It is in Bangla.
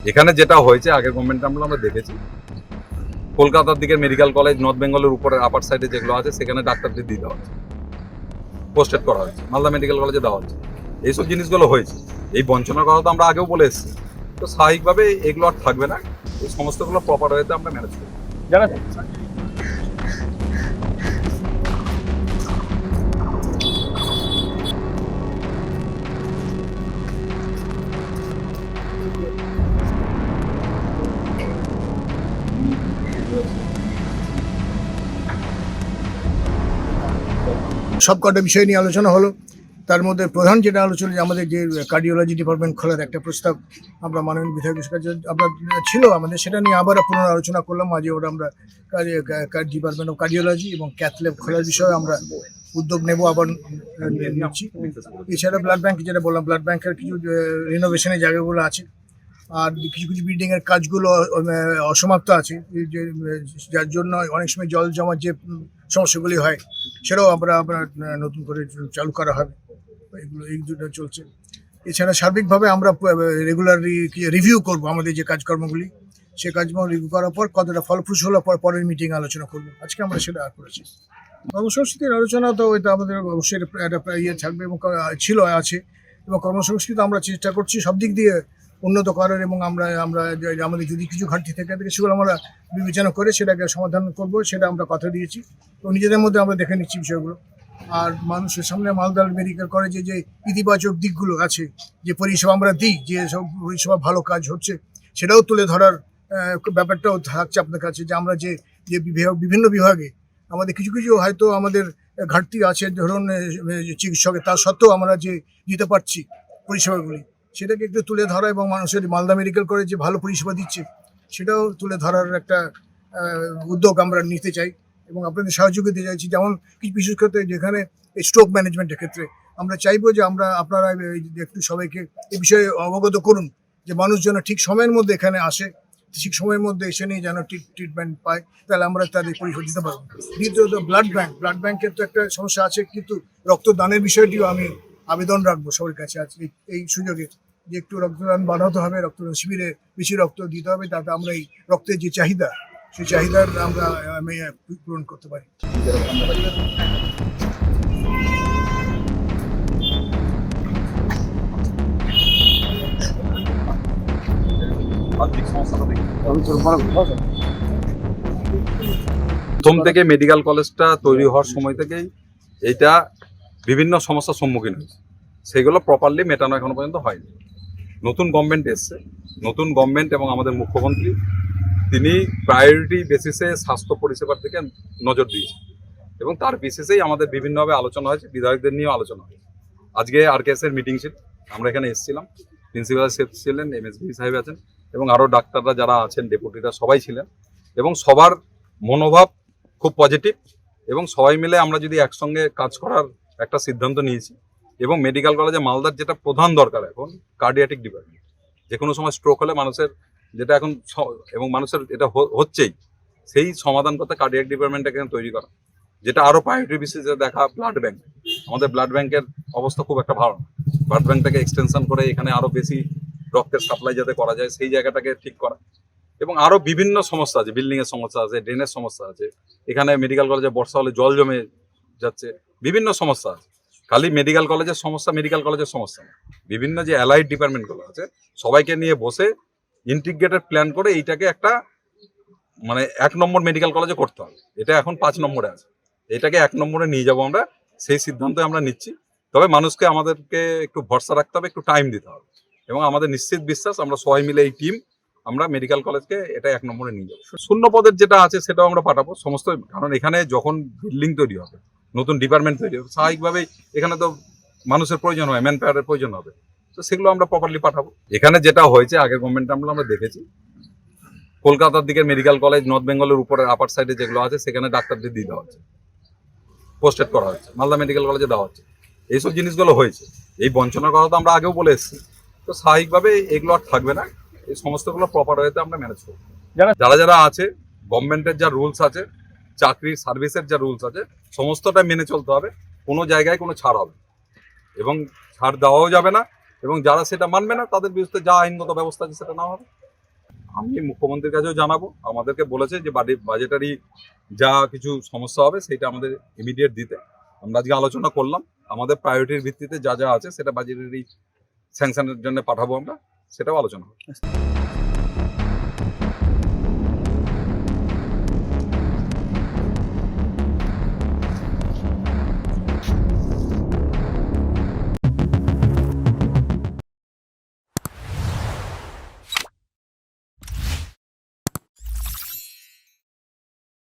এখানে যেটা হয়েছে আগের গভর্নমেন্ট আমরা দেখেছি, কলকাতার দিকে মেডিকেল কলেজ, নর্থ বেঙ্গলের উপরের আপার সাইডে যেগুলো আছে সেখানে ডাক্তারদের দিয়ে দেওয়া হচ্ছে, পোস্টেড করা হয়েছে, মালদা মেডিকেল কলেজে দেওয়া হচ্ছে। এইসব জিনিসগুলো হয়েছে। এই বঞ্চনার কথা তো আমরা আগেও বলে এসেছি। তো স্বাভাবিকভাবে এগুলো আর থাকবে না। এই সমস্তগুলো প্রপার ওয়েতে আমরা ম্যানেজ করব। যারা সব কটা বিষয় নিয়ে আলোচনা হলো। তার মধ্যে প্রধান যেটা আলোচনা, যে আমাদের যে কার্ডিওলজি ডিপার্টমেন্ট খোলার একটা প্রস্তাব আমরা মাননীয় বিধায়কের কাছে আমরা ছিল আমাদের, সেটা নিয়ে আবার পুনরায় আলোচনা করলাম। আজকে ওরা আমরা ডিপার্টমেন্ট অফ কার্ডিওলজি এবং ক্যাথ ল্যাব খোলার বিষয়ে আমরা উদ্যোগ নেব, আবার নিচ্ছি। এছাড়া ব্লাড ব্যাংক, যেটা বললাম, ব্লাড ব্যাংকের কিছু রিনোভেশনের জায়গাগুলো আছে, আর কিছু কিছু বিল্ডিং এর কাজগুলো অসমাপ্ত আছে, যার জন্য অনেক সময় জল জমার যে সমস্যাগুলি হয় সেটাও আমরা নতুন করে চালু করা হবে। এগুলো এই দুটো চলছে। এছাড়া সার্বিকভাবে আমরা রেগুলারলি রিভিউ করব আমাদের যে কাজকর্মগুলি, সেই কাজকর্ম রিভিউ করার পর কতটা ফলপ্রসূ হলো পরের মিটিং আলোচনা করব। আজকে আমরা সেটা করেছি। কর্মসংস্কৃতির আলোচনা তো ওইটা আমাদের অবশ্যই একটা ইয়ে থাকবে এবং আছে, এবং কর্মসংস্কৃতি আমরা চেষ্টা করছি সব দিক দিয়ে উন্নত করার, এবং আমরা আমাদের যদি কিছু ঘাটতি থেকে থাকে সেগুলো আমরা বিবেচনা করে সেটাকে সমাধান করব, সেটা আমরা কথা দিয়েছি। তো নিজেদের মধ্যে আমরা দেখে নিচ্ছি বিষয়গুলো। আর মানুষের সামনে মালদা মেডিকেল কলেজে যে ইতিবাচক দিকগুলো আছে, যে পরিষেবা আমরা দিই, যে সব পরিষেবা ভালো কাজ হচ্ছে, সেটাও তুলে ধরার ব্যাপারটাও থাকছে আপনার কাছে। যে আমরা যে বিভিন্ন বিভাগে আমাদের কিছু কিছু হয়তো আমাদের ঘাটতি আছে, ধরুন চিকিৎসকের, তা সত্ত্বেও আমরা যে দিতে পারছি পরিষেবাগুলি, সেটাকে একটু তুলে ধরা, এবং মানুষের মালদা মেডিকেল কলেজ যে ভালো পরিষেবা দিচ্ছে সেটাও তুলে ধরার একটা উদ্যোগ আমরা নিতে চাই, এবং আপনাদের সহযোগিতা চাইছি। যেমন কিছু বিশেষ ক্ষেত্রে যেখানে স্ট্রোক ম্যানেজমেন্টের ক্ষেত্রে আমরা চাইবো যে আপনারা একটু সবাইকে এই বিষয়ে অবগত করুন, যে মানুষ যেন ঠিক সময়ের মধ্যে এখানে আসে, ঠিক সময়ের মধ্যে এসে নিয়ে যেন ট্রিটমেন্ট পায়, তাহলে আমরা তাদের পরিষেবা দিতে পারবো। দ্বিতীয়ত ব্লাড ব্যাংকের তো একটা সমস্যা আছে, কিন্তু রক্তদানের বিষয়টিও আমি আবেদন রাখবো সবার কাছে আজকে এই সুযোগে, যে একটু রক্তদান বাড়াতে হবে, রক্তদান শিবিরে বেশি রক্ত দিতে হবে, তাতে আমরা এই রক্তের যে চাহিদা, সেই চাহিদার আমরা পূরণ করতে পারি। প্রথম থেকে মেডিকেল কলেজটা তৈরি হওয়ার সময় থেকেই এইটা বিভিন্ন সমস্যার সম্মুখীন হয়েছে, সেগুলো প্রপারলি মেটানো এখনো পর্যন্ত হয়নি। নতুন গভর্নমেন্ট এসছে, নতুন গভর্নমেন্ট এবং আমাদের মুখ্যমন্ত্রী তিনি প্রায়োরিটি বেসিসে স্বাস্থ্য পরিষেবার দিকে নজর দিয়েছে, এবং তার বেসিসেই আমাদের বিভিন্নভাবে আলোচনা হয়েছে, বিধায়কদের নিয়েও আলোচনা হয়েছে। আজকে RKS এর মিটিং ছিল, আমরা এখানে এসেছিলাম, প্রিন্সিপাল সাহেব ছিলেন, MSB সাহেব আছেন, এবং আরও ডাক্তাররা যারা আছেন, ডেপুটিরা সবাই ছিলেন, এবং সবার মনোভাব খুব পজিটিভ, এবং সবাই মিলে আমরা যদি একসঙ্গে কাজ করার একটা সিদ্ধান্ত নিয়েছি। এবং মেডিকেল কলেজে মালদার যেটা প্রধান দরকার এখন, কার্ডিয়াটিক ডিপার্টমেন্ট। যে কোনো সময় স্ট্রোক হলে মানুষের যেটা এখন, এবং মানুষের এটা হচ্ছেই, সেই সমাধান করতে কার্ডিয়াক ডিপার্টমেন্টটা এখানে তৈরি করা, যেটা আরও প্রায়োরিটি বেসিসে দেখা। ব্লাড ব্যাংক, আমাদের ব্লাড ব্যাংকের অবস্থা খুব একটা ভালো না। ব্লাড ব্যাংকটাকে এক্সটেনশন করে এখানে আরও বেশি রক্তের সাপ্লাই যাতে করা যায়, সেই জায়গাটাকে ঠিক করা। এবং আরও বিভিন্ন সমস্যা আছে, বিল্ডিংয়ের সমস্যা আছে, ড্রেনের সমস্যা আছে। এখানে মেডিকেল কলেজে বর্ষা হলে জল জমে যাচ্ছে, বিভিন্ন সমস্যা আছে। খালি মেডিকেল কলেজের সমস্যা না, বিভিন্ন যে অ্যালাইড ডিপার্টমেন্টগুলো আছে সবাইকে নিয়ে বসে ইন্টিগ্রেটেড প্ল্যান করে এইটাকে একটা 1 নম্বর মেডিকেল কলেজে করতে হবে। এটা এখন 5 নম্বরে আছে, এটাকে 1 নম্বরে নিয়ে যাবো আমরা, সেই সিদ্ধান্ত আমরা নিচ্ছি। তবে মানুষকে আমাদেরকে একটু ভরসা রাখতে হবে, একটু টাইম দিতে হবে, এবং আমাদের নিশ্চিত বিশ্বাস আমরা সবাই মিলে এই টিম আমরা মেডিকেল কলেজকে এটা 1 নম্বরে নিয়ে যাবো। শূন্য পদের যেটা আছে সেটাও আমরা পাঠাবো সমস্ত, কারণ এখানে যখন বিল্ডিং তৈরি হবে, নতুন ডিপার্টমেন্ট তৈরি হবে, স্বাভাবিকভাবেই এখানে তো মানুষের প্রয়োজন হয়, ম্যান পাওয়ারের প্রয়োজন হবে, তো সেগুলো আমরা প্রপারলি পাঠাবো। এখানে যেটা হয়েছে আগের গভর্নমেন্ট আমরা দেখেছি, কলকাতার দিকে মেডিকেল কলেজ, নর্থ বেঙ্গলের উপরের আপার সাইডে যেগুলো আছে সেখানে ডাক্তারদের দিয়ে দেওয়া হচ্ছে, পোস্টেড করা হচ্ছে, মালদা মেডিকেল কলেজে দেওয়া হচ্ছে। এইসব জিনিসগুলো হয়েছে। এই বঞ্চনার কথা তো আমরা আগেও বলে এসেছি। তো স্বাভাবিকভাবে এগুলো আর থাকবে না। এই সমস্তগুলো প্রপার ওয়েতে আমরা ম্যানেজ করবো। যারা আছে, গভর্নমেন্টের যা রুলস আছে, চাকরির সার্ভিসের যা রুলস আছে, সমস্তটা মেনে চলতে হবে। কোনো জায়গায় কোনো ছাড় হবে, এবং ছাড় দেওয়াও যাবে না, এবং যারা সেটা মানবে না তাদের বিরুদ্ধে যা আইনগত ব্যবস্থা আছে সেটা নেওয়া হবে। আমি মুখ্যমন্ত্রীর কাছেও জানাবো, আমাদেরকে বলেছে যে বাজেটারি যা কিছু সমস্যা হবে সেটা আমাদের ইমিডিয়েট দিতে। আমরা আজকে আলোচনা করলাম, আমাদের প্রায়োরিটির ভিত্তিতে যা যা আছে সেটা বাজেটারি স্যাংশনের জন্য পাঠাবো আমরা, সেটাও আলোচনা হবে।